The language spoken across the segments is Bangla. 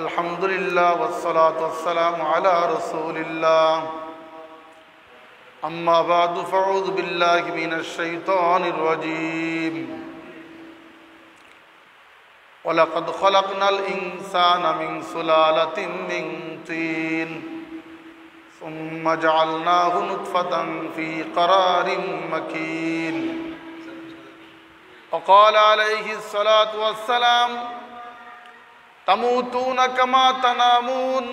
আলহামদুলিল্লাহ ওয়াসসালাতু ওয়াসসালামু আলা রাসূলিল্লাহ আম্মা বা'দু ফাউযু বিল্লাহি মিনাশ শাইতানির রাজীম ওয়ালাকাদ খালাকনাল ইনসানা মিন সুলালাতিন মিন তিন সুম্মা জা'আলনাহু নুতফাতান ফী ক্বারারিন মাকিন وقال عليه الصلاة والسلام تموتون كما تنامون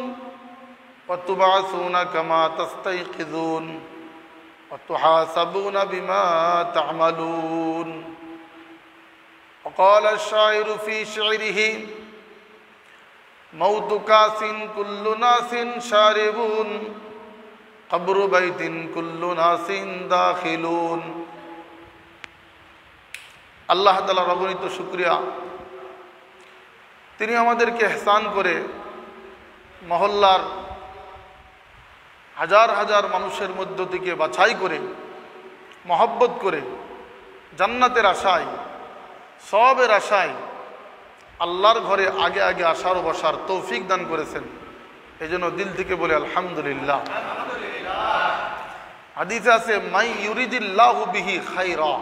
وتبعثون كما تستيقظون وتحاسبون بما تعملون وقال الشاعر في شعره موت كاس كل ناس شاربون قبر بيت كل ناس داخلون আল্লাহ তাআলার অগণিত শুকরিয়া, তিনি আমাদেরকে ইহসান করে মহল্লার হাজার হাজার মানুষের মধ্য থেকে বাছাই করে মহব্বত করে জান্নাতের আশায় সওয়াবের আশায় আল্লাহর ঘরে আগে আগে আসার ও বসার তৌফিক দান করেছেন। এই জন্য দিল থেকে বলে আলহামদুলিল্লাহ। হাদিসে আছে মাই ইউরিদিল্লাহু বিহি খায়রা,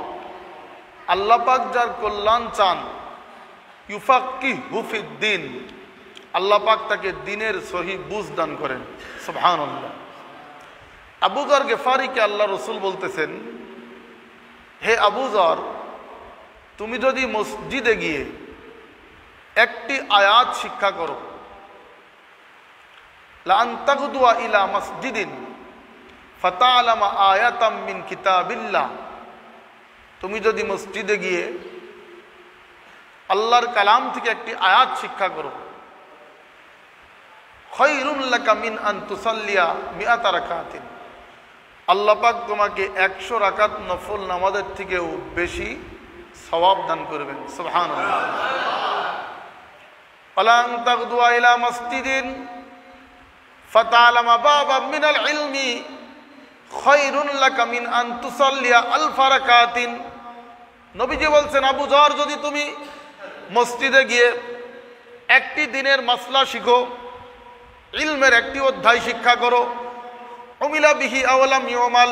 আল্লাহ পাক যার কল্যাণ চান ইউফাক্কিহু ফিদ্দিন, আল্লাহ পাক তাকে দ্বীনের সহি বুঝ দান করেন। সুবহানাল্লাহ। আবু যর গিফারিকে আল্লাহ রাসূল বলতেছেন, হে আবু যর, তুমি যদি মসজিদে গিয়ে একটি আয়াত শিক্ষা করো, লা আনতাগদুয়া ইলা মসজিদিন ফাতাআলামা আয়াতাম মিন কিতাবিল্লাহ, তুমি যদি মসজিদে গিয়ে আল্লাহর কালাম থেকে একটি আয়াত শিক্ষা করো, খায়রুল লাকা মিন আন তুসাল্লিয়া মিআতা রাকাতিন, আল্লাহ পাক তোমাকে 100 রাকাত নফল নামাজের থেকেও বেশি সওয়াব দান করবেন। সুবহানাল্লাহ। আলান তাগদুয়া ইলা মসজিদিন ফাতাআলামা বাবা মিনাল ইলমি খায়রুল লাকা মিন আন তুসাল্লিয়া আলফা রাকাতিন, নবীজি বলছেন, আবু যর, যদি তুমি মসজিদে গিয়ে একটি দিনের মাসলা শিখো, ইলমের একটি অধ্যায় শিক্ষা করো, উমিলা বিহি আওলাম ইউমাল,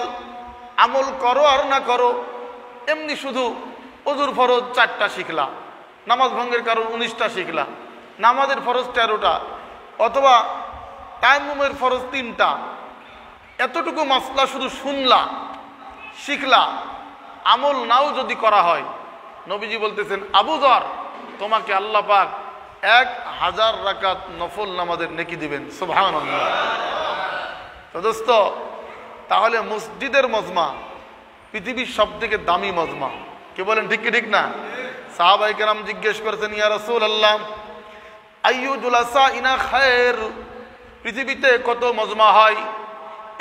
আমল করো আর না করো, এমনি শুধু ওযুর ফরজ 4টা শিখলা, নামাজ ভঙ্গের কারণ 19টা শিখলা, নামাজের ফরজ 13টা, অথবা তায়াম্মুমের ফরজ 3টা, এতটুকু মাসলা শুধু শুনলা শিখলা, আমল নাও যদি করা হয়, নবীজি বলতেছেন, আবু যর, তোমাকে আল্লাহ পাক 1000 রাকাত নফল নামাজের নেকি দিবেন। সুবহানাল্লাহ। তো দোস্ত, তাহলে মসজিদের মজমা পৃথিবীর সবথেকে দামি মজমা। কে বলেন ঠিক কি ঠিক না? সাহাবায়ে কেরাম জিজ্ঞেস করেছেন, ইয়া রাসূলুল্লাহ আইয়ু জুলাসাইনা খায়র, পৃথিবীতে কত মজমা হয়?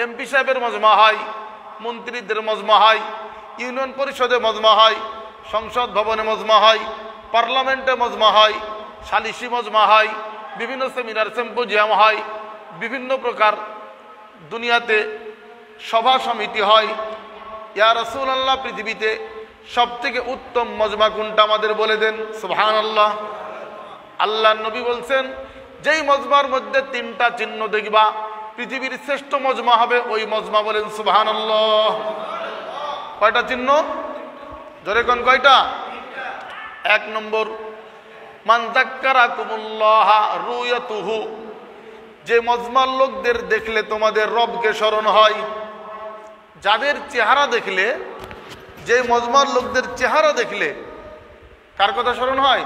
এমপি সাহেবের মজমা হয়, মন্ত্রীদের মজমা হয়, ইউনিয়ন পরিষদে মজমা হয়, সংসদ ভবনে মজমা হয়, পার্লামেন্টে মজমা হয়, সালিসি মজমা হয়, বিভিন্ন সেমিনার সিম্পোজিয়াম হয়, বিভিন্ন প্রকার দুনিয়াতে সভা সমিতি হয়। ইয়া রাসূলুল্লাহ, পৃথিবীতে সবথেকে উত্তম মজমা কোনটা আমাদের বলে দেন। সুবহানাল্লাহ। আল্লাহর নবী বলছেন, যেই মজমার মধ্যে 3টা চিহ্ন দেখবা, পৃথিবীর শ্রেষ্ঠ মজমা হবে ওই মজমা। বলেন সুবহানাল্লাহ। কয়টা চিহ্ন? জোরে কোন কয়টা? 1 নম্বর, মান যাক্কারাকুমুল্লাহ রুয়াতুহু, যে মজমার লোকদের দেখলে তোমাদের রবকে স্মরণ হয়। যাদের চেহারা দেখলে, যে মজমার লোকদের চেহারা দেখলে কার কথা স্মরণ হয়?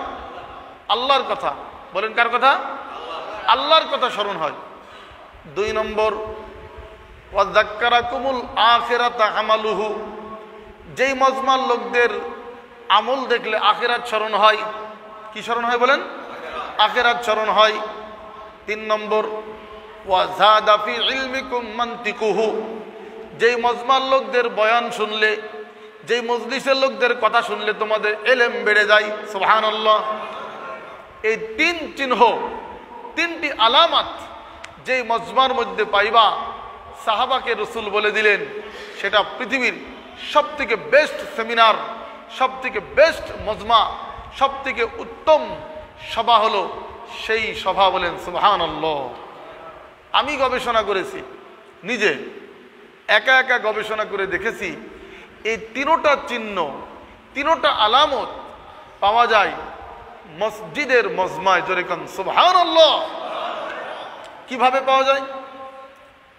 আল্লাহর কথা। বলেন কার কথা? আল্লাহর কথা স্মরণ হয়। 2 নম্বর, ওয়া যাক্কারাকুমুল আখিরাতা আমালুহু, যেই মজমার লোকদের আমল দেখলে আখিরাত স্মরণ হয়। কি স্মরণ হয় বলেন? আখিরাত স্মরণ হয়। 3 নম্বর, ওয়া যাদা ফি ইলমিকুম মানতিকুহু, যেই মজমার লোকদের বয়ান শুনলে, যেই মজলিসের লোকদের কথা শুনলে তোমাদের ইলম বেড়ে যায়। সুবহানাল্লাহ। এই 3 চিহ্ন, 3টি আলামত যেই মজমার মধ্যে পাইবা, সাহাবাকে রাসূল বলে দিলেন সেটা পৃথিবীর সবথেকে বেস্ট সেমিনার, সবথেকে বেস্ট মজমা, সবথেকে উত্তম সভা হলো সেই সভা, বলেন সুবহানাল্লাহ। আমি গবেষণা করেছি নিজে, একা একা গবেষণা করে দেখেছি এই তিনোটা চিহ্ন, তিনোটা আলামত পাওয়া যায় মসজিদের মজমায়। যেরকম সুবহানাল্লাহ। কিভাবে পাওয়া যায়?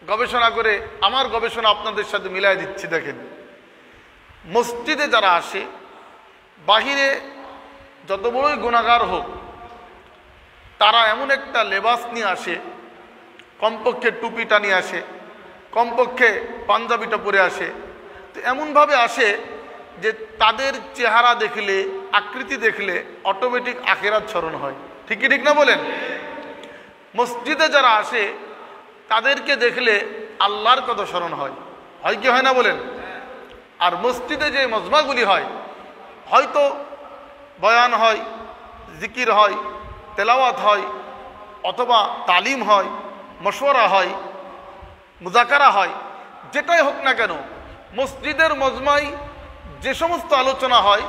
গবেষণা করে, আমার গবেষণা আপনাদের সাথে মিলাই দিচ্ছি। দেখেন, মসজিদে যারা আসে, বাহিরে যত বড়ই গুনাহগার হোক, তারা এমন একটা লেবাস নিয়ে আসে, কমপক্ষে টুপিটা নিয়ে আসে, কমপক্ষে পাঞ্জাবিটা পরে আসে। তো এমনভাবে আসে যে তাদের চেহারা দেখলে, আকৃতি দেখলে অটোমেটিক আখিরাত স্মরণ হয়। ঠিক কি ঠিক না বলেন? মসজিদে যারা আসে তাদেরকে দেখলে আল্লাহর কথা স্মরণ হয়, হয় কি হয় না বলেন? আর মসজিদে যে মজমাগুলি হয়, হয়তো বয়ান হয়, জিকির হয়, তেলাওয়াত হয়, অথবা তালিম হয়, মশওয়ারা হয়, মুজাকারা হয়, যেটাই হোক না কেন, মসজিদের মজমায় যে সমস্ত আলোচনা হয়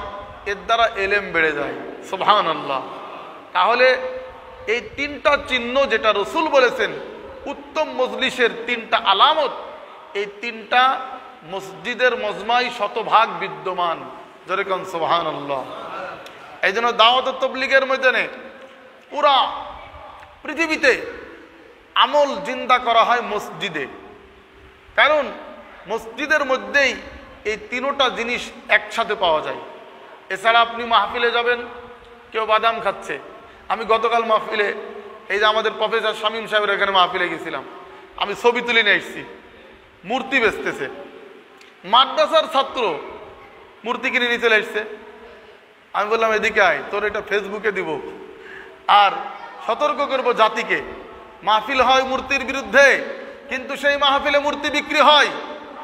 এর দ্বারা এলেম বেড়ে যায়। সুবহানাল্লাহ। তাহলে এই তিনটা চিহ্ন যেটা রসুল বলেছেন উত্তম মজলিসের তিনটা আলামত, এই তিনটা মসজিদের মজমায় শতভাগ বিদ্যমান। যেরকম সুবহানাল্লাহ। এই জন্য দাওয়াত ও তাবলীগের ময়দানে পুরা পৃথিবীতে আমল জিন্দা করা হয় মসজিদে। কারণ মসজিদের মধ্যেই এই তিনোটা জিনিস একসাথে পাওয়া যায়। এছাড়া আপনি মাহফিলে যাবেন, কেউ বাদাম খাচ্ছে। আমি গতকাল মাহফিলে, এই যে আমাদের প্রফেসর শামীম সাহেবের এখানে মাহফিলে গেছিলাম, আমি ছবি তুলে নিয়ে এসেছি, মূর্তি বেচতেছে। মাদ্রাসার ছাত্র মূর্তি কিনে নিয়ে চলে এসছে। আমি বললাম এদিকে আয়, তোর এটা ফেসবুকে দিব, আর সতর্ক করব জাতিকে। মাহফিল হয় মূর্তির বিরুদ্ধে, কিন্তু সেই মাহফিলে মূর্তি বিক্রি হয়,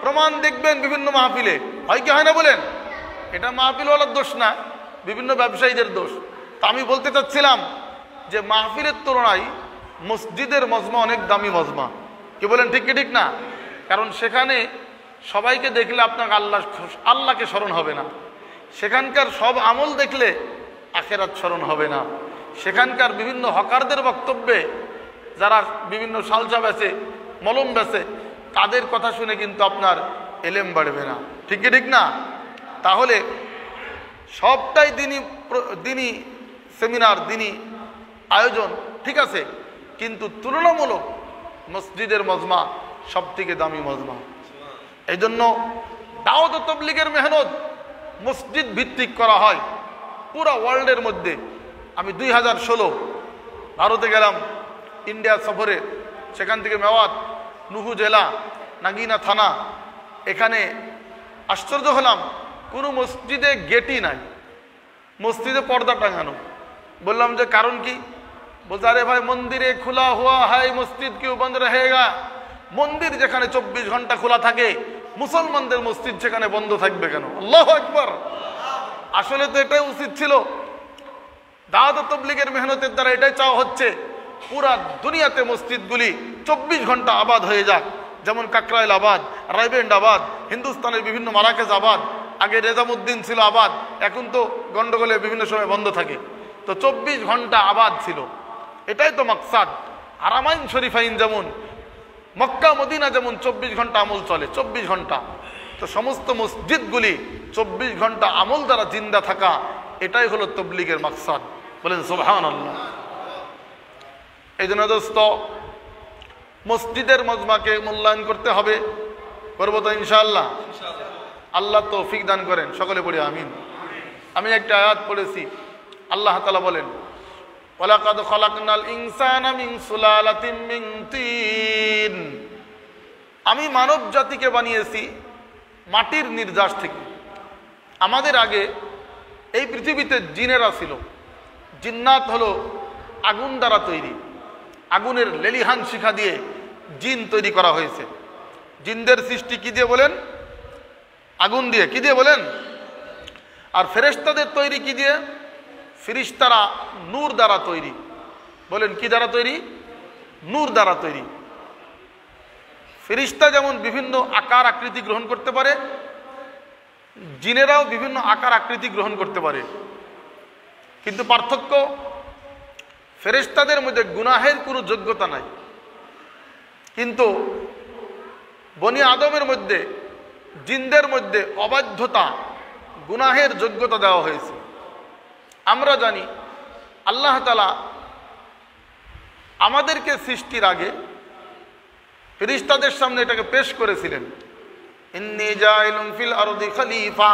প্রমাণ দেখবেন বিভিন্ন মাহফিলে, হয় কি হয় না বলেন? এটা মাহফিলওয়ালার দোষ না, বিভিন্ন ব্যবসায়ীদের দোষ। তা আমি বলতে চাচ্ছিলাম যে মাহফিলের তুলনায় মসজিদের মজমা অনেক দামি মজমা। কি বলেন? ঠিক কি ঠিক না? কারণ সেখানে সবাইকে দেখলে আপনাকে আল্লাহকে স্মরণ হবে না, সেখানকার সব আমল দেখলে আখিরাত স্মরণ হবে না, সেখানকার বিভিন্ন হকারদের বক্তব্যে, যারা বিভিন্ন সালসা বেচে, মলম বেচে, তাদের কথা শুনে কিন্তু আপনার এলেম বাড়বে না। ঠিক কি ঠিক না? তাহলে সবটাই দিনই সেমিনার, দিনই আয়োজন, ঠিক আছে, কিন্তু তুলনামূলক মসজিদের মজমা সব থেকে দামি মজমা। এই জন্য দাওয়াত ও তাবলীগের মেহনত মসজিদ ভিত্তিক করা হয় পুরা ওয়ার্ল্ডের মধ্যে। আমি 2016 ভারতে গেলাম ইন্ডিয়া সফরে, সেখান থেকে মেওয়াত, নুহু জেলা, নাগিনা থানা, এখানে আশ্চর্য হলাম, কোনো মসজিদে গেটই নাই, মসজিদে পর্দা টাঙানো। বললাম যে কারণ কি? বলছে আরে ভাই মন্দিরে খোলা হুয়া হাই, মসজিদ কেউ বন্ধ রহেগা। মন্দির যেখানে 24 ঘন্টা খোলা থাকে, মুসলমানদের মসজিদ সেখানে বন্ধ থাকবে কেন? আল্লাহু আকবার। আসলে তো এটাই উচিত ছিল। দাওয়াত ও তাবলীগের মেহনতের দ্বারা এটাই চাওয়া হচ্ছে, পুরা দুনিয়াতে মসজিদগুলি 24 ঘন্টা আবাদ হয়ে যাক। যেমন কাকরাইল আবাদ, রায়বেন্ড আবাদ, হিন্দুস্তানের বিভিন্ন মারাকেজ আবাদ। আগে রেজামুদ্দিন ছিল আবাদ, এখন তো গন্ডগোলে বিভিন্ন সময় বন্ধ থাকে। তো 24 ঘন্টা আবাদ ছিল, এটাই তো মাকসাদ। হারামাইন শরীফাইন যেমন, মক্কা মদিনা যেমন 24 ঘন্টা আমল চলে, 24 ঘন্টা। তো সমস্ত মসজিদগুলি 24 ঘন্টা আমল দ্বারা জিন্দা থাকা, এটাই হলো তাবলীগের মাকসাদ। বলেন সুবহানাল্লাহ। এই জন্য দোস্ত, মসজিদের মজমাকে মূল্যায়ন করতে হবে। করবো তো ইনশাআল্লাহ। আল্লাহ তৌফিক দান করেন, সকলে পড়ি আমিন। আমি একটা আয়াত পড়েছি, আল্লাহ তাআলা বলেন, ওয়ালাকাদ খালাকনাল ইনসানা মিন সুলালাতিন মিন তিন। আমি মানব জাতিকে বানিয়েছি মাটির নির্যাস থেকে। আমাদের আগে এই পৃথিবীতে জিনেরা ছিল। জিন্নাত হলো আগুন দ্বারা তৈরি, আগুনের লেলিহান শিখা দিয়ে জিন তৈরি করা হয়েছে। জিনদের সৃষ্টি কি দিয়ে বলেন? আগুন দিয়ে। কি দিয়ে বলেন? আর ফেরেশতাদের তৈরি কি দিয়ে? ফেরেশতারা নূর দ্বারা তৈরি। বলেন কি দ্বারা তৈরি? নূর দ্বারা তৈরি। ফেরেশতা যেমন বিভিন্ন আকার আকৃতি গ্রহণ করতে পারে, জিনেরাও বিভিন্ন আকার আকৃতি গ্রহণ করতে পারে। কিন্তু পার্থক্য, ফেরেশতাদের মধ্যে গুনাহের কোনো যোগ্যতা নাই, কিন্তু বনি আদমের মধ্যে, জিনদের মধ্যে অবাধ্যতা, গুনাহের যোগ্যতা দেওয়া হয়েছে। আমরা জানি আল্লাহ তাআলা আমাদেরকে সৃষ্টির আগে ফেরেশতাদের সামনে এটাকে পেশ করেছিলেন, ইন্নী জাইলুন ফিল আরদি খলিফা,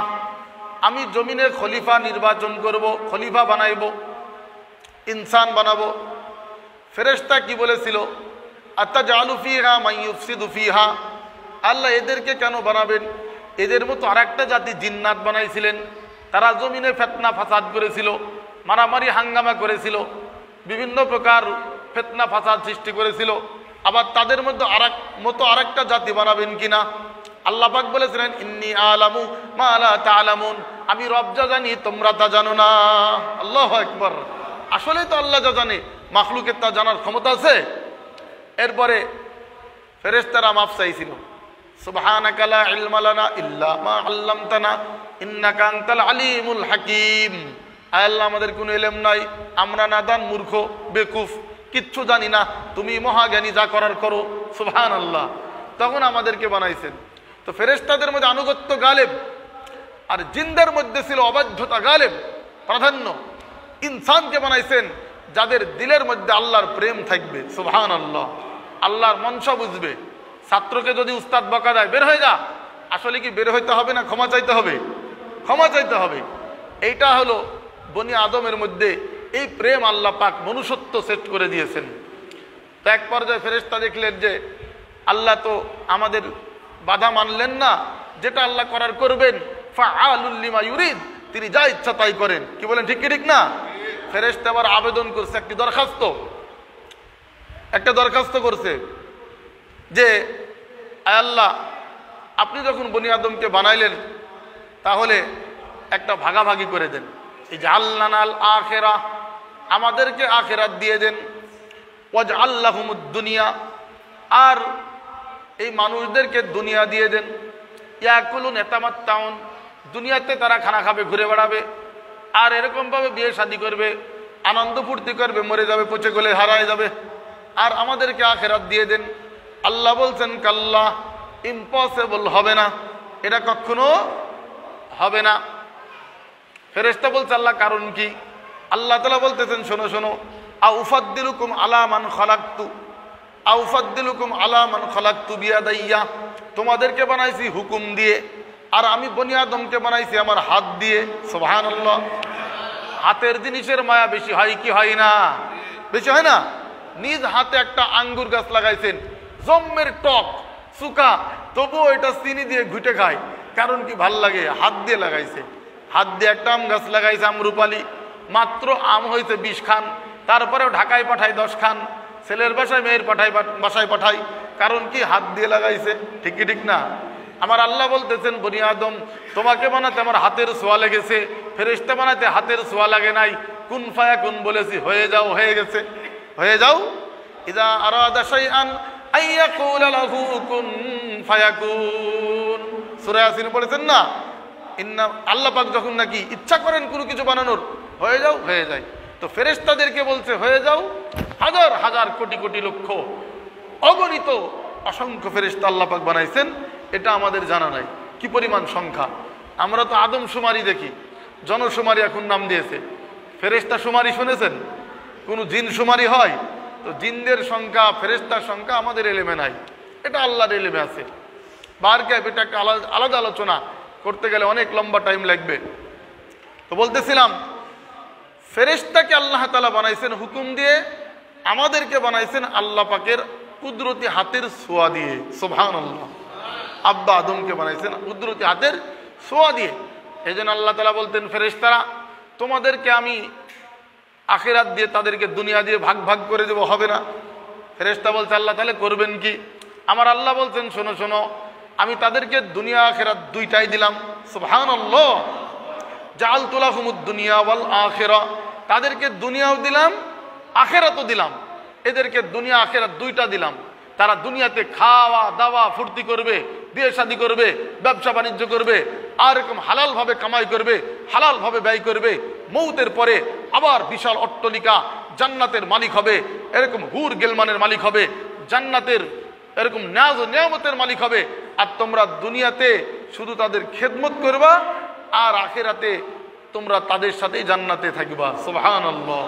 আমি জমিনে খলিফা নির্বাচন করব, খলিফা বানাইব, ইনসান বানাবো। ফেরেশতা কি বলেছিল? আতাজালু ফিহা মান ইউফসিদু ফিহা, আল্লাহ এদেরকে কেন বানাবেন? এদের মতো আরেকটা জাতি জিন্নাত বানাইছিলেন, তারা জমিনে ফিতনা ফাসাদ করেছিল, মারামারি হাঙ্গামা করেছিল, বিভিন্ন প্রকার ফিতনা ফাসাদ সৃষ্টি করেছিল। আবার তাদের মধ্যে আরেকটা জাতি বানাবেন কিনা? আল্লাহ পাক বলেছিলেন, ইন্নী আলামু মা লা তা'লামুন, আমি রব যা জানি তোমরা তা জানো না। আল্লাহু আকবার। আসলে তো আল্লাহ যা জানে, মাখলুকের তা জানার ক্ষমতা আছে? এরপরে ফেরেশতারা মাফ চাইছিল, সুবহানাকা লা ইলমা লানা ইল্লা মা আল্লামতানা ইন্নাকা আনতাল আলিমুল হাকিম। আল্লাহ আমাদের কোনো ইলম নাই, আমরা নাদান, মূর্খ, বেকুফ, কিচ্ছু জানি না, তুমি মহাজ্ঞানী, যা করার করো। সুবহানাল্লাহ। তখন আমাদেরকে বানাইছেন। তো ফেরেশতাদের মধ্যে আনুগত্য গালেব, আর জিনদের মধ্যে ছিল অবাধ্যতা গালেব, প্রাধান্য। ইনসানকে বানাইছেন যাদের দিলের মধ্যে আল্লাহর প্রেম থাকবে। সুবহানাল্লাহ। আল্লাহর মনসা বুঝবে। ছাত্রকে যদি উস্তাদ বকা দেয়, বের হয়ে যা, আসলে কি বের হইতে হবে না ক্ষমা চাইতে হবে? ক্ষমা চাইতে হবে। এইটা হলো বনি আদমের মধ্যে এই প্রেম আল্লাহ পাক মনুষ্যত্ব সেট করে দিয়েছেন। তো এক পর্যায়ে ফেরেশতা দেখলেন যে আল্লাহ তো আমাদের বাধা মানলেন না, যেটা আল্লাহ করার করবেন, ফাআলুল লিমা ইউরিদ, তিনি যা ইচ্ছা তাই করেন। কি বলেন, ঠিক কি ঠিক না? ফেরেশতা আবার আবেদন করছে, একটা দরখাস্ত করছে যে আল্লাহ, আপনি যখন বনি আদমকে বানাইলেন তাহলে একটা ভাগাভাগি করে দেন। এই যে আল্লানাল আখিরা, আমাদেরকে আখিরাত দিয়ে দেন। ওয়াজআল লাহুমুদ দুনিয়া, আর এই মানুষদেরকে দুনিয়া দিয়ে দেন। ইয়াকুলুন ইয়াতামাত্তাউন, দুনিয়াতে তারা খানা খাবে, ঘুরে বেড়াবে, আর এরকমভাবে বিয়ে শাদী করবে, আনন্দ ফুর্তি করবে, মরে যাবে, পচে গলে হারায় যাবে। আর আমাদেরকে আখিরাত দিয়ে দেন। আল্লাহ বলছেন, কাল্লা, ইম্পসিবল, হবে না, এটা কখনো হবে না। ফেরেশতা বলছে, আল্লাহ কারণ কি? আল্লাহ তাআলা বলতেছেন, শোনো শোনো, আউফাদ্দিলুকুম আলা মান খালাকতু, আউফাদ্দিলুকুম আলা মান খালাকতু বিয়াদাইয়া, তোমাদেরকে বানাইছি হুকুম দিয়ে, আর আমি বনি আদমকে বানাইছি আমার হাত দিয়ে। সুবহানাল্লাহ। হাতের জিনিসের মায়া বেশি হয় কি হয় না? বেশি হয় না? নিজ হাতে একটা আঙ্গুর গাছ লাগাইছেন, জম্মের টক সুকা, তবুও এটা চিনি দিয়ে ঘুটে খায়। কারণ কি? ভাল লাগে, হাত দিয়ে লাগাইছে। হাত দিয়ে একটা আম গাছ লাগাইছে, আমরুপালি, মাত্র আম হয়েছে 20 খান, তারপরেও ঢাকায় পাঠায় 10 খান, ছেলের বাসায় মেয়ের বাসায় পাঠায়। কারণ কি? হাত দিয়ে লাগাইছে। ঠিক কি ঠিক না? আমার আল্লাহ বলতেছেন, বনি আদম, তোমাকে বানাতে আমার হাতের ছোঁয়া লেগেছে, ফেরেশতা বানাতে হাতের ছোঁয়া লাগে নাই। কুন ফায়াকুন বলেছি, হয়ে যাও, হয়ে গেছে, হয়ে যাও। ইযা আরাদা শাইআন আইয়াকুলা লাহু কুন ফায়াকুন, সূরা ইয়াসিন বলেছেন না, আল্লাহ পাক যখন নাকি ইচ্ছা করেন কোনো কিছু বানানোর, হয়ে যাও, হয়ে যায়। তো ফেরেশতাদেরকে বলছে হয়ে যাও। হাজার হাজার কোটি কোটি লক্ষ অগণিত অসংখ্য ফেরেশতা আল্লাহ পাক বানাইছেন, এটা আমাদের জানা নাই কি পরিমাণ সংখ্যা। আমরা তো আদম শুমারি দেখি, জনশুমারি এখন নাম দিয়েছে। ফেরেশতা শুমারি শুনেছেন? কোনো জিন শুমারি হয়? তো জিনদের সংখ্যা, ফেরেশতার সংখ্যা আমাদের এলেমে নাই, এটা আল্লাহর এলেমে আছে। বারকাইব, এটা একটা আলাদা আলোচনা করতে গেলে অনেক লম্বা টাইম লাগবে। তো বলতেছিলাম, ফেরেশতাকে আল্লাহ তাআলা বানাইছেন হুকুম দিয়ে, আমাদেরকে বানাইছেন আল্লাহ পাকের কুদরতি হাতের ছোঁয়া দিয়ে। সুবহানাল্লাহ। আব্বা আদমকে বানাইছেন কুদরতি হাতের ছোঁয়া দিয়ে। এই জন্য আল্লাহ তাআলা বলতেন, ফেরেশতারা, তোমাদেরকে আমি আখিরাত দিয়ে, তাদেরকে দুনিয়া দিয়ে ভাগ ভাগ করে দেবো, হবে না। ফেরেশতা বলছে, আল্লাহ তাহলে করবেন কি? আমার আল্লাহ বলছেন, শোনো শোনো, আমি তাদেরকে দুনিয়া আখিরাত দুইটাই দিলাম। সুবহানাল্লাহ। জাআলতু লাহুমুদ দুনিয়া ওয়াল আখিরা, তাদেরকে দুনিয়াও দিলাম, আখিরাতও দিলাম। এদেরকে দুনিয়া আখিরাত দুইটা দিলাম। তারা দুনিয়াতে খাওয়া দাওয়া ফুর্তি করবে, বিয়ে শাদী করবে, ব্যবসা বাণিজ্য করবে, আর এরকম হালালভাবে কামাই করবে, হালালভাবে ব্যয় করবে। মৌতের পরে আবার বিশাল অট্টালিকা, জান্নাতের মালিক হবে, এরকম হুর গেলমানের মালিক হবে, জান্নাতের এরকম নাজ ও নিয়ামতের মালিক হবে। আর তোমরা দুনিয়াতে শুধু তাদের খেদমত করবা, আর আখিরাতে তোমরা তাদের সাথেই জান্নাতে থাকবা। সুবহানাল্লাহ।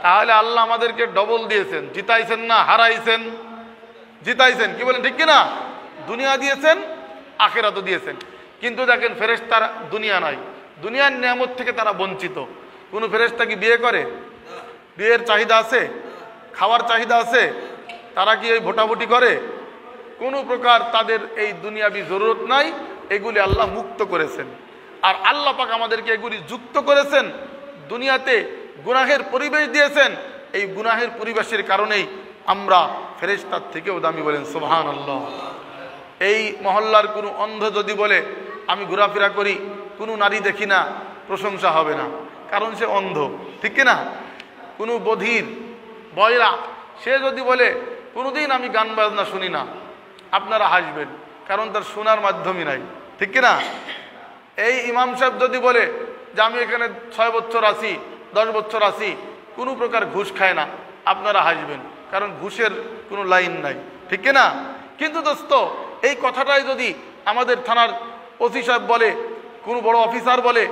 তাহলে আল্লাহ আমাদেরকে ডবল দিয়েছেন, জিতাইছেন না হারাইছেন? জিতাইছেন, কি বলেন ঠিক কিনা? দুনিয়া দিয়েছেন, আখিরাতও দিয়েছেন। কিন্তু দেখেন ফেরেশতারা দুনিয়া নাই, দুনিয়ার নিয়ামত থেকে তারা বঞ্চিত। কোনো ফেরেশতা কি বিয়ে করে? বিয়ের চাহিদা আছে? খাওয়ার চাহিদা আছে? তারা কি এই ভোটাভুটি করে? কোনো প্রকার তাদের এই দুনিয়াবি জরুরত নাই। এগুলি আল্লাহ মুক্ত করেছেন। আর আল্লাহ পাক আমাদেরকে এগুলি যুক্ত করেছেন। দুনিয়াতে গুনাহের পরিবেশ দিয়েছেন। এই গুনাহের পরিবেশের কারণেই আমরা ফেরেশতার থেকেও দামি, বলেন সুবহানাল্লাহ। এই মহল্লার কোনো অন্ধ যদি বলে আমি ঘোরাফেরা করি, কোনো নারী দেখি না, প্রশংসা হবে না, কারণ সে অন্ধ, ঠিক কিনা? কোনো বধির বয়রা সে যদি বলে কোনোদিন আমি গান বাজনা শুনি না, আপনারা হাসবেন, কারণ তার শোনার মাধ্যমই নাই, ঠিক কিনা? এই ইমাম সাহেব যদি বলে যে আমি এখানে 6 বছর আছি, 10 বছর আছি, কোনো প্রকার ঘুষ খায় না, আপনারা হাসবেন, কারণ ঘুষের কোনো লাইন নাই, ঠিক কিনা? কিন্তু দোস্ত, এই কথাটাই যদি আমাদের থানার ওসি সাহেব বলে, কোনো বড় অফিসার বলে,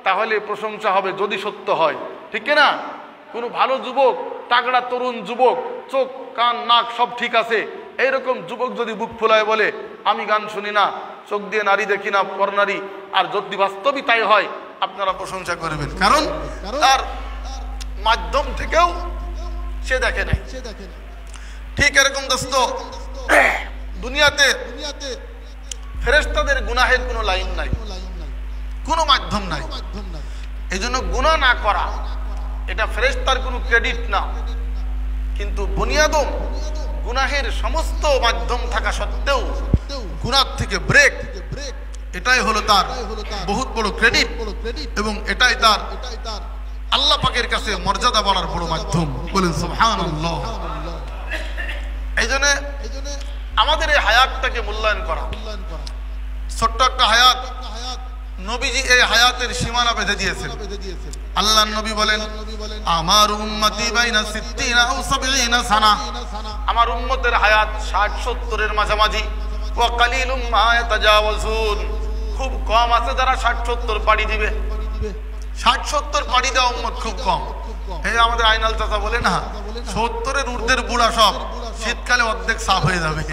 তাহলে প্রশংসা হবে, যদি সত্য হয়, ঠিক কিনা? কোনো ভালো যুবক, তাগড়া তরুণ যুবক, চোখ কান নাক সব ঠিক আছে, এইরকম যুবক যদি বুক ফুলায় বলে আমি গান শুনি না, চোখ দিয়ে নারী দেখি না, পরনারী, আর যদি বাস্তবই তাই হয়, আপনারা প্রশংসা করবেন, কারণ তার মাধ্যম থেকেও সে দেখে নাই। ঠিক এরকম দোস্ত, দুনিয়াতে ফেরেশতাদের গুনাহের কোনো লাইন নাই, কোনো মাধ্যম নাই। এই জন্য গুনাহ না করা এটা ফেরেশতার কোনো ক্রেডিট না। কিন্তু বুনিয়াদম গুনাহের সমস্ত মাধ্যম থাকা সত্ত্বেও গুনাহ থেকে ব্রেক, এটাই হলো তার বহুত বড় ক্রেডিট, এবং এটাই তার আল্লাহ পাকের কাছে মর্যাদা বাড়ার বড় মাধ্যম, বলেন সুবহানাল্লাহ। এই জন্য আমাদের এই হায়াতটাকে মূল্যায়ন করা। ছোট্ট একটা হায়াত, নবীজি এই হায়াতের সীমানা বেঁধে দিয়েছেন। আল্লাহর নবী বলেন আমার উম্মতি বাইনা 60 আও 70 সানা, আমার উম্মতের হায়াত 60-70 এর মাঝামাঝি। ওয়া কালিলুম মা ইয়াতাজাওয়াজুন, খুব কম আছে যারা 60-70 পাড়ি দিবে। 60-70 পাড়ি দেওয়া উম্মত খুব কম। এই আমাদের আইনাল চাচা বলে না, 70 এর ঊর্ধ্বের বুড়া সব শীতকালে অর্ধেক সাফ হয়ে যাবে,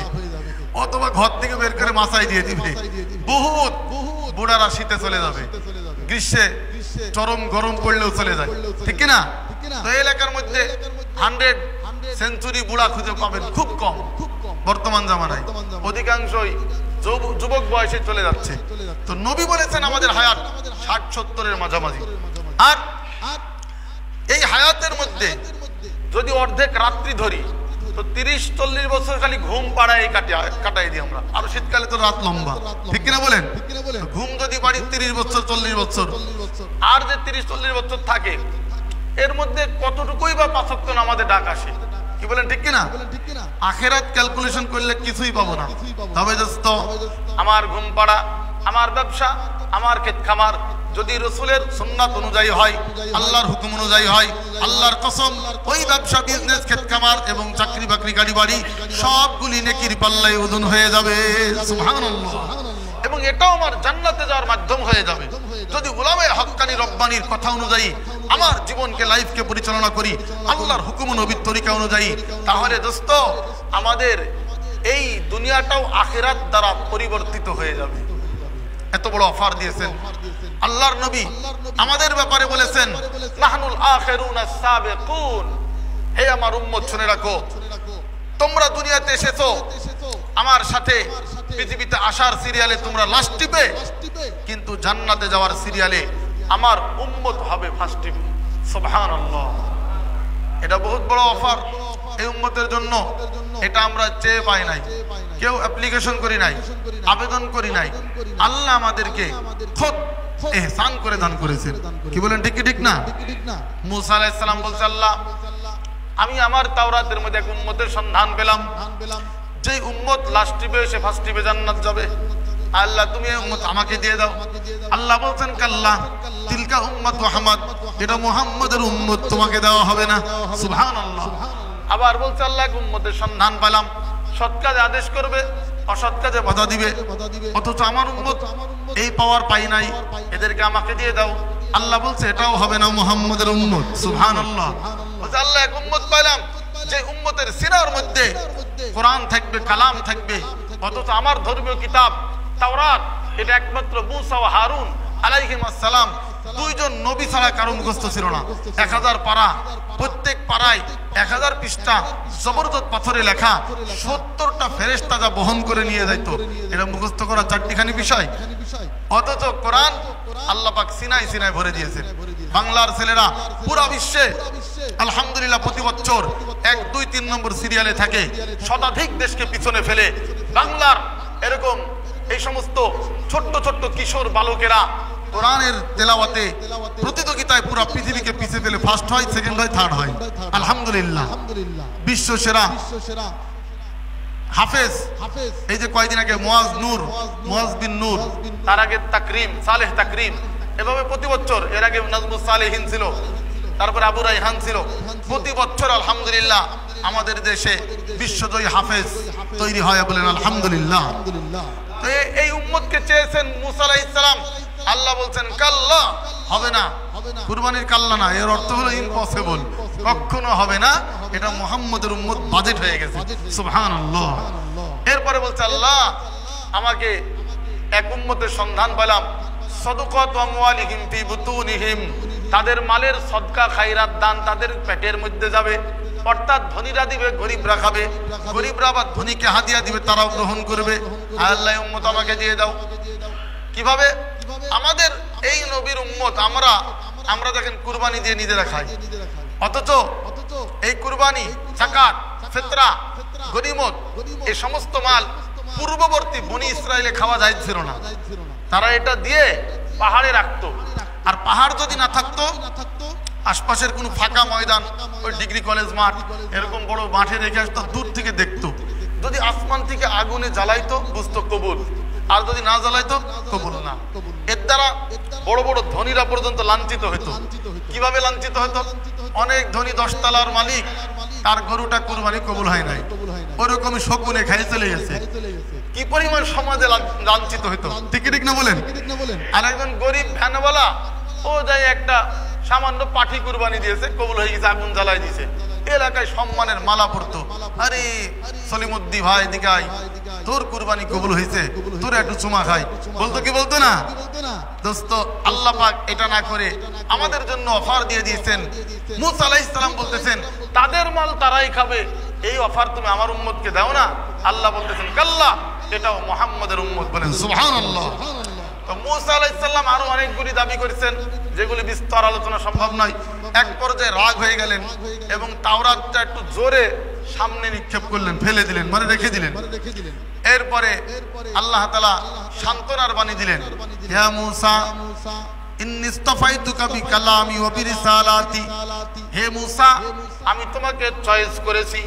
অথবা ঘর থেকে বের করে মাথায় দিয়ে দিবে। বহুত বুড়ারা শীতে চলে যাবে, গ্রীষ্মে চরম গরম পড়লেও চলে যায়, ঠিক কিনা? তো এই এলাকার মধ্যে 100 সেঞ্চুরি বুড়া খুঁজে পাবেন খুব কম বর্তমান জামানায়, অধিকাংশই যুবক বয়সে চলে যাচ্ছে। তো নবী বলেছেন আমাদের হায়াত 60-70 এর মাঝামাঝি। আর এই হায়াতের মধ্যে যদি অর্ধেক রাত্রি ধরি, তো 30-40 বছর খালি ঘুম পাড়ায় কাটাই দিই আমরা। আর শীতকালে তো রাত লম্বা, ঠিক কিনা বলেন? ঘুম যদি বাড়ি 30 বছর 40 বছর, আর যে 30-40 বছর থাকে, এর মধ্যে কতটুকুই বা 5 ওয়াক্ত নামাজে ডাক আসে, কি বলেন ঠিক কিনা? আখিরাত ক্যালকুলেশন করলে কিছুই পাবো না। তবে দোস্ত, আমার ঘুম পাড়া, আমার ব্যবসা, আমার ক্ষেত খামার যদি রসুলের সুন্নাত অনুযায়ী হয়, আল্লাহর হুকুম অনুযায়ী হয়, আল্লাহর কসম ওই ব্যবসা, বিজনেস, ক্ষেত খামার এবং চাকরি বাকরি, গাড়ি বাড়ি সবগুলি নেকির পাল্লায় ওজন হয়ে যাবে, সুবহানাল্লাহ। এবং এটাও আমার জান্নাতে যাওয়ার মাধ্যম হয়ে যাবে যদি উলামায়ে হক্কানি রব্বানির কথা অনুযায়ী আমার জীবনকে, লাইফকে পরিচালনা করি আল্লাহর হুকুম নবীর তরিকা অনুযায়ী। তাহলে দোস্ত, আমাদের এই দুনিয়াটাও আখিরাত দ্বারা পরিবর্তিত হয়ে যাবে। এত বড় অফার দিয়েছেন আল্লাহর নবী। আমাদের ব্যাপারে বলেছেন নাহনুল আখিরুনা সাবিকুন, হে আমার উম্মত শুনে রাখো, তোমরা দুনিয়াতে এসেছো আমার সাথে, পৃথিবীতে আসার সিরিয়ালে তোমরা লাস্ট টিপে, কিন্তু জান্নাতে যাওয়ার সিরিয়ালে আমার উম্মত হবে ফার্স্ট টিপে, সুবহানাল্লাহ। এটা বহুত বড় অফার এই উম্মতের জন্য। এটা আমরা চেয়ে পাই নাই, কেউ অ্যাপ্লিকেশন করি নাই, আবেদন করি নাই, আল্লাহ আমাদেরকে খুদ ইহসান করে দান করেছেন, কি বলেন ঠিক কি ঠিক না? মুসা আলাইহিস সালাম বলছে, আল্লাহ আমি আমার তাওরাতের মধ্যে এক উম্মতের সন্ধান পেলাম, যে উম্মত লাস্ট টিপে এসে ফার্স্ট টিপে জান্নাত যাবে। আল্লাহ তুমি এই উম্মত আমাকে দিয়ে দাও। আল্লাহ বলছেন কাল্লা তিলকা উম্মাতু আহমদ, এটা মুহাম্মদের উম্মত, তোমাকে দেওয়া হবে না। সুবহানাল্লাহ। আবার বলছে আল্লাহ এক উম্মতের সন্ধান পেলাম, সৎ কাজে আদেশ করবে, অসৎ কাজে বাধা দিবে, অথচ আমার উম্মত এই পাওয়ার পাই নাই, এদেরকে আমাকে দিয়ে দাও। আল্লাহ বলছে এটাও হবে না মুহাম্মদের উম্মত। সুবহানাল্লাহ। বলছে আল্লাহ এক উম্মত পাইলাম যে উম্মতের সিনার মধ্যে কোরআন থাকবে, কালাম থাকবে, অথচ আমার ধর্মীয় কিতাব তাওরাত এটা একমাত্র মুসা ও হারুন আলাইহিম আসসালাম দুইজন নবী ছাড়া কারো মুখস্থ ছিল না। 1000 পারা, প্রত্যেক পারায় 1000 পৃষ্ঠা জবরদস্ত পাথরে লেখা, 70টা ফেরেশতা যা বহন করে নিয়ে যাইত, এটা মুখস্থ করা চারটিখানি বিষয়। অথচ কোরআন আল্লাহ পাক সিনাই সিনাই ভরে দিয়েছেন। বাংলার ছেলেরা পুরো বিশ্বে আলহামদুলিল্লাহ প্রতি বছর 1, 2, 3 নম্বর সিরিয়ালে থাকে, শতাধিক দেশকে পিছনে ফেলে বাংলার এরকম এই সমস্ত ছোট্ট ছোট্ট কিশোর বালকেরা কোরআনের তেলাওয়াতে প্রতিযোগিতায় পুরো পৃথিবীকে পিছিয়ে ফেলে ফার্স্ট হয়, সেকেন্ড হয়, থার্ড হয়। আলহামদুলিল্লাহ। বিশ্ব সেরা হাফেজ, এই যে কয়েকদিন আগে মুয়াজ বিন নূর, তার আগে তাকরিম, সালেহ তাকরিম, এভাবে প্রতি বছর, এর আগে নাজমুস সালেহিন ছিল, তারপরে আবু রাইহান ছিল, প্রতি বছর আলহামদুলিল্লাহ আমাদের দেশে বিশ্বজয়ী হাফেজ তৈরি হয়। বলেন আলহামদুলিল্লাহ। এই উম্মতকে চেয়েছেন মুসা আলাইহিস সালাম, আল্লাহ বলছেন কাল্লা, হবে না। কুরবানির কাল্লা না, এর অর্থ হলো ইম্পসিবল, কখনো হবে না, এটা মুহাম্মদের উম্মত বাজেট হয়ে গেছে। সুবহানাল্লাহ। এরপরে বলছে আল্লাহ আমাকে এক উম্মতের সন্ধান পেলাম, সাদাকাত আমওয়ালিহিম ফি বুতুনিহিম, তাদের মালের সদকা খায়রাত দান তাদের পেটের মধ্যে যাবে, অর্থাৎ ধনীরা দিবে, গরিবরা খাবে, গরিবরা আবার ধনীকে হাদিয়া দিবে, তারাও গ্রহণ করবে। আল্লাহ উম্মত আমাকে দিয়ে দাও। কিভাবে? আমাদের এই নবীর উম্মত আমরা দেখেন কুরবানি দিয়ে নিজেরা খাই, অথচ এই কুরবানি, যাকাত, ফিতরা, গনিমত, এই সমস্ত মাল পূর্ববর্তী বনি ইসরায়েলে খাওয়া যায় ছিল না। তারা এটা দিয়ে পাহাড়ে রাখতো, আর পাহাড় যদি না থাকতো আশপাশের কোনো ফাঁকা ময়দান, ওই ডিগ্রি কলেজ মাঠ, এরকম বড় মাঠে রেখে আসতো, দূর থেকে দেখতো। যদি আসমান থেকে আগুনে জ্বালাইতো বুঝতো কবুল, আর যদি না জ্বালাইতো কবুল না। এর দ্বারা বড় বড় ধনীরা পর্যন্ত লাঞ্ছিত হতো। কিভাবে লাঞ্ছিত হতো? অনেক ধনী 10 তলার মালিক, তার গরুটা কুরবানি কবুল হয় নাই, ওরকমই শকুনে খাই চলে গেছে। কি পরিমাণ সমাজে লাঞ্ছিত হতো, ঠিক ঠিক না বলেন? আর একজন গরিব ভ্যানওয়ালা, ও যাই একটা সামান্য পাঠি কুরবানি দিয়েছে, কবুল হয়ে গেছে, আগুন জ্বালাই দিয়েছে, এলাকায় সম্মানের মালা পড়তো, আরে সলিমুদ্দি ভাই দিকাই, তোর কুরবানি কবুল হয়েছে, তোর একটু চুমা খাই, বলতো কি বলতো না? দোস্ত, আল্লাহ পাক এটা না করে আমাদের জন্য অফার দিয়ে দিয়েছেন। মুসা আলাইহিস সালাম বলতেছেন তাদের মাল তারাই খাবে, এই অফার তুমি আমার উম্মতকে দাও না। আল্লাহ বলতেছেন কাল্লা, এটাও মুহাম্মদের উম্মত। বলেন সুবহানাল্লাহ। তো মুসা আলাইহিস সালাম আরো অনেকগুলি দাবি করেছেন, যেগুলি বিস্তর আলোচনা সম্ভব নয়। এক পর্যায়ে রাগ হয়ে গেলেন এবং তাওরাতটা একটু জোরে সামনে নিক্ষেপ করলেন, ফেলে দিলেন, মানে রেখে দিলেন। এরপরে আল্লাহ তাআলা সান্ত্বনার বাণী দিলেন, ইয়া মুসা ইন্নী ইসতাফাইতুকা বিকালামি ওয়া বিরিসালাতি, হে মুসা আমি তোমাকে চয়েস করেছি,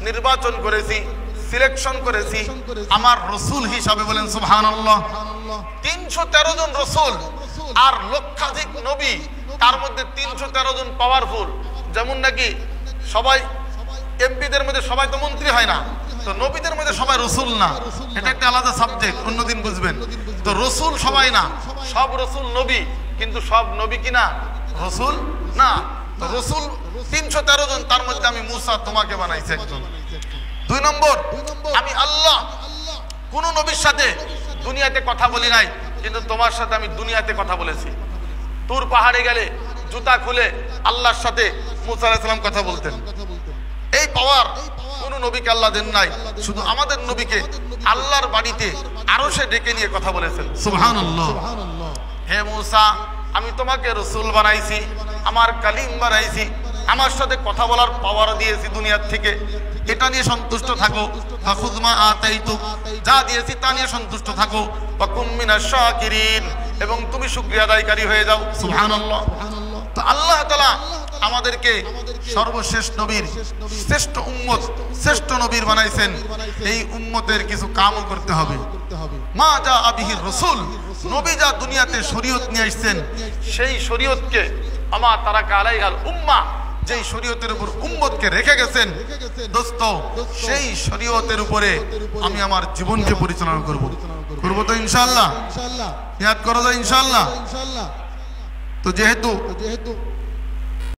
নির্বাচন করেছি, সিলেকশন করেছি আমার রাসূল হিসাবে। বলেন সুবহানাল্লাহ। 313 জন রাসূল আর লক্ষাধিক নবী, তার মধ্যে 313 জন পাওয়ারফুল। যেমন নাকি সবাই এমপিদের মধ্যে সবাই তো মন্ত্রী হয় না, তো নবীদের মধ্যে সবাই রসুল না, এটা একটা আলাদা সাবজেক্ট, অন্যদিন বুঝবেন। তো রসুল সবাই না, সব রসুল নবী, কিন্তু সব নবী কিনা রসুল না। তো রসুল 313 জন, তার মধ্যে আমি মুসা তোমাকে বানাইছি একজন। 2 নম্বর, আমি আল্লাহ কোন নবীর সাথে দুনিয়াতে কথা বলি নাই, কিন্তু তোমার সাথে আমি দুনিয়াতে কথা বলেছি। তুর পাহাড়ে গেলে জুতা খুলে আল্লাহর সাথে মুসা আলাইহিস সালাম কথা বলতেন। এই পাওয়ার কোন নবীকে আল্লাহ দেন নাই, শুধু আমাদের নবীকে আল্লাহর বাড়িতে আরশে ডেকে নিয়ে কথা বলেছেন। সুবহানাল্লাহ। হে মুসা আমি তোমাকে রাসূল বানাইছি, আমার কালিম বানাইছি, আমার সাথে কথা বলার পাওয়ার দিয়েছি দুনিয়ার থেকে, এটা নিয়ে সন্তুষ্ট থাকো। ফাখুয মা আতাইতুক, যা দিয়েছি তা নিয়ে সন্তুষ্ট থাকো। ওয়া কুম মিনাশ শাকিরিন, এবং তুমি শুকরিয়া আদায়কারী হয়ে যাও। সুবহানাল্লাহ। তো আল্লাহ তাআলা আমাদেরকে সর্বশেষ নবীর শ্রেষ্ঠ উম্মত, শ্রেষ্ঠ নবীর বানাইছেন। এই উম্মতের কিছু কামও করতে হবে। মা যা আবিহির রাসূল, নবী যা দুনিয়াতে শরীয়ত নিয়ে আসছেন, সেই শরীয়তকে আমা তারাকা আলাইহাল উম্মাহ, যেই শরীয়তের উপর উম্মতকে রেখে গেছেন দোস্ত, সেই শরীয়তের উপরে আমি আমার জীবনকে পরিচালনা করব। করবো তো ইনশাআল্লাহ? ইয়াদ করা যায় ইনশাআল্লাহ? তো যেহেতু